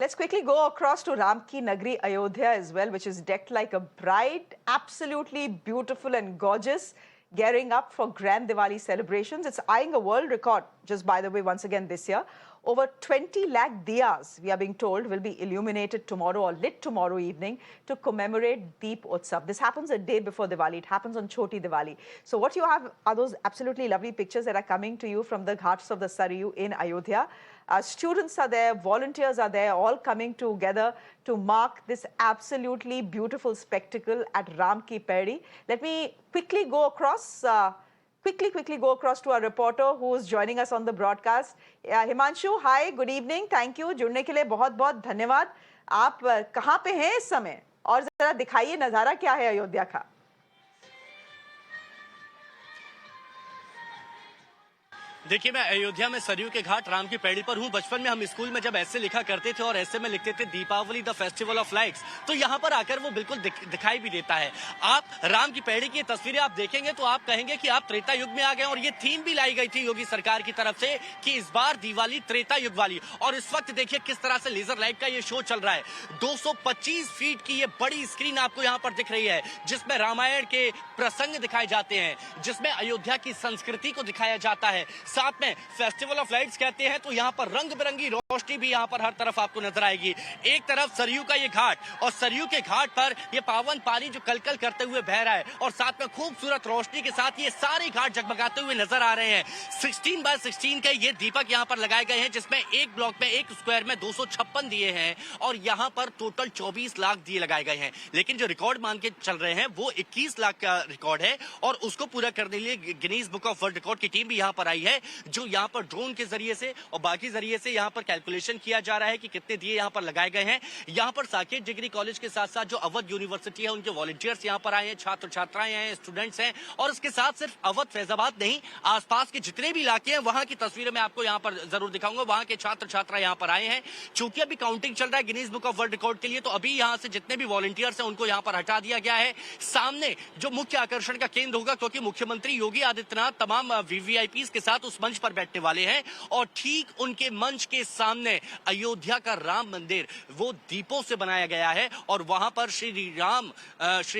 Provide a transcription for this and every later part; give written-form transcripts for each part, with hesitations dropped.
Let's quickly go across to Ram Ki Nagri, Ayodhya as well, which is decked like a bride, absolutely beautiful and gorgeous, gearing up for Grand Diwali celebrations. It's eyeing a world record, just by the way, once again this year. Over 20 lakh diyas, we are being told, will be illuminated tomorrow or lit tomorrow evening to commemorate Deep Utsav. This happens a day before Diwali. It happens on Choti Diwali. So what you have are those absolutely lovely pictures that are coming to you from the ghats of the Saryu in Ayodhya. Students are there, volunteers are there, all coming together to mark this absolutely beautiful spectacle at Ram Ki Paidi. Let me quickly go across to our reporter who is joining us on the broadcast. Himanshu, hi, good evening. Thank you. जुड़ने के लिए बहुत-बहुत धन्यवाद. आप कहाँ पे हैं इस समय? और जरा दिखाइए नज़ारा क्या है अयोध्या का? देखिए, मैं अयोध्या में सरयू के घाट राम की पैड़ी पर हूं। बचपन में हम स्कूल में जब ऐसे लिखा करते थे और ऐसे में लिखते थे Deepavali the festival of lights, तो यहाँ पर आकर वो बिल्कुल दिखाई भी देता है। आप राम की पैड़ी की तस्वीरें आप देखेंगे तो आप कहेंगे कि आप त्रेता युग में आ गए। और ये थीम भी लाई गई थी योगी सरकार की तरफ से कि इस बार दिवाली त्रेता युग वाली। और इस वक्त देखिए किस तरह से लेजर लाइट का ये शो चल रहा है। 225 फीट की ये बड़ी स्क्रीन आपको यहाँ पर दिख रही है, जिसमें रामायण के प्रसंग दिखाए जाते हैं, जिसमें अयोध्या की संस्कृति को दिखाया जाता है। साथ में फेस्टिवल ऑफ लाइट्स कहते हैं तो यहाँ पर रंग बिरंगी रोशनी भी यहाँ पर हर तरफ आपको नजर आएगी। एक तरफ सरयू का ये घाट और सरयू के घाट पर ये पावन पानी जो कलकल करते हुए बह रहा है और साथ में खूबसूरत रोशनी के साथ ये सारे घाट जगमगाते हुए नजर आ रहे हैं। 16 बाय 16 के ये दीपक यहाँ पर लगाए गए हैं, जिसमें एक ब्लॉक में एक स्क्वायर में 256 दिए हैं और यहाँ पर टोटल 24 लाख दिए लगाए गए हैं। लेकिन जो रिकॉर्ड मान के चल रहे हैं वो 21 लाख का रिकॉर्ड है और उसको पूरा करने के लिए Guinness book of world record की टीम भी यहाँ पर आई है, जो यहाँ पर ड्रोन के जरिए से और बाकी जरिए से यहाँ पर कैलकुलेशन किया जा रहा है कि कितने दिए यहाँ पर लगाए गए हैं। यहाँ पर साकेत डिग्री कॉलेज के साथ साथ जो अवध यूनिवर्सिटी है उनके वॉलंटियर्स यहाँ पर आए हैं, छात्र छात्राएं हैं, स्टूडेंट्स हैं। और इसके साथ सिर्फ अवध फैजाबाद नहीं, आसपास के जितने भी इलाके हैं वहां की तस्वीरें मैं आपको यहाँ पर जरूर दिखाऊंगा। वहां के छात्र छात्रा यहाँ पर आए हैं। चूंकि अभी काउंटिंग चल रहा है Guinness book of world record के लिए, तो अभी यहाँ से जितने भी वॉलंटियर्स हैं उनको यहाँ पर हटा दिया गया है। सामने जो मुख्य आकर्षण का केंद्र होगा, क्योंकि मुख्यमंत्री योगी आदित्यनाथ तमाम वीवीआईपी के साथ उस मंच पर बैठने वाले हैं और ठीक उनके मंच के सामने अयोध्या का राम मंदिर वो दीपों से बनाया गया है और वहां पर श्री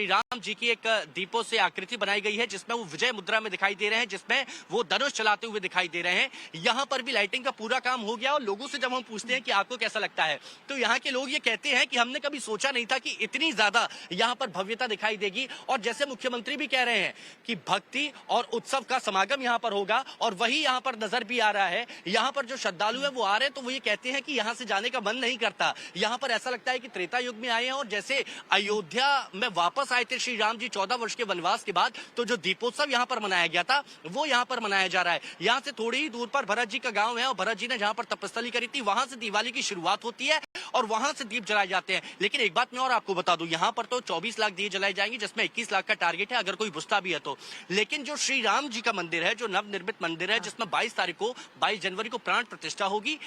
राम जी की एक दीपों से आकृति बनाई गई है, जिसमें वो विजय मुद्रा में दिखाई दे रहे हैं, जिसमें वो धनुष चलाते हुए दिखाई दे रहे हैं। यहां पर भी लाइटिंग का पूरा काम हो गया और लोगों से जब हम पूछते हैं कि आपको कैसा लगता है, तो यहाँ के लोग ये कहते हैं कि हमने कभी सोचा नहीं था कि इतनी ज्यादा यहाँ पर भव्यता दिखाई देगी। और जैसे मुख्यमंत्री भी कह रहे हैं कि भक्ति और उत्सव का समागम यहाँ पर होगा और वही यहाँ पर नजर भी आ रहा है। यहाँ पर जो श्रद्धालु है वो आ रहे हैं तो वो ये कहते हैं कि यहाँ से जाने का मन नहीं करता। यहाँ पर ऐसा लगता है कि त्रेता युग में आए हैं और जैसे अयोध्या में वापस आए थे श्री राम जी 14 वर्ष के वनवास के बाद, तो जो दीपोत्सव यहाँ पर मनाया गया था वो यहाँ पर मनाया जा रहा है। यहाँ से थोड़ी ही दूर पर भरत जी का गांव है और भरत जी ने जहाँ पर तपस्थली करी थी वहां से दिवाली की शुरुआत होती है और वहां से दीप जलाए जाते हैं। लेकिन एक बात मैं और आपको बता दूं, यहाँ पर तो 24 लाख दिए जलाए जाएंगे, जिसमें 21 लाख का टारगेट है अगर कोई बुझता भी है तो। लेकिन जो श्री राम जी का मंदिर है, जो नवनिर्मित मंदिर है, जिसमें 22 जनवरी को प्राण प्रतिष्ठा होगी,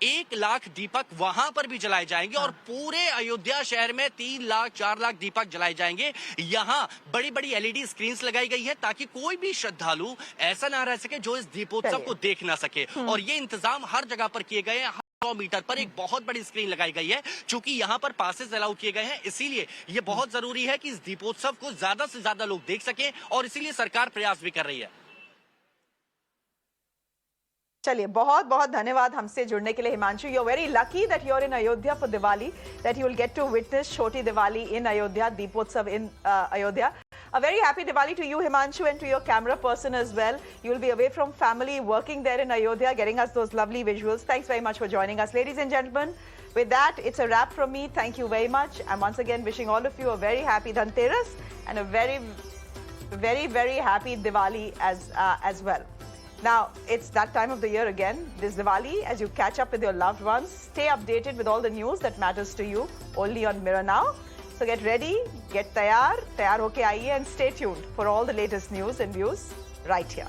1 लाख दीपक वहां पर भी जलाए जाएंगे और पूरे अयोध्या शहर में 3 लाख 4 लाख दीपक जलाए जाएंगे। यहाँ बड़ी बड़ी एलईडी स्क्रीन्स लगाई गई है ताकि कोई भी श्रद्धालु ऐसा ना रह सके जो इस दीपोत्सव को देख ना सके। और ये इंतजाम हर जगह पर किए गए हैं। 100 मीटर पर एक बहुत बड़ी स्क्रीन लगाई गई है। चूंकि यहाँ पर पासेस अलाउ किए गए हैं, इसीलिए ये बहुत जरूरी है कि इस दीपोत्सव को ज्यादा से ज्यादा लोग देख सकें और इसीलिए सरकार प्रयास भी कर रही है। चलिए, बहुत बहुत धन्यवाद हमसे जुड़ने के लिए Himanshu. You are very lucky that you are in Ayodhya for Diwali, that you will get to witness Chhoti Diwali in Ayodhya, Deepotsav in Ayodhya. A very happy Diwali to you, Himanshu, and to your camera person as well. You will be away from family, working there in Ayodhya, getting us those lovely visuals. Thanks very much for joining us, ladies and gentlemen. With that, it's a wrap from me. Thank you very much. I'm once again wishing all of you a very happy Dhanteras and a very, very, very happy Diwali as well. Now, it's that time of the year again, this Diwali, as you catch up with your loved ones. Stay updated with all the news that matters to you, only on Mirror Now. So get ready, get tayar hoke aiye, and stay tuned for all the latest news and views right here.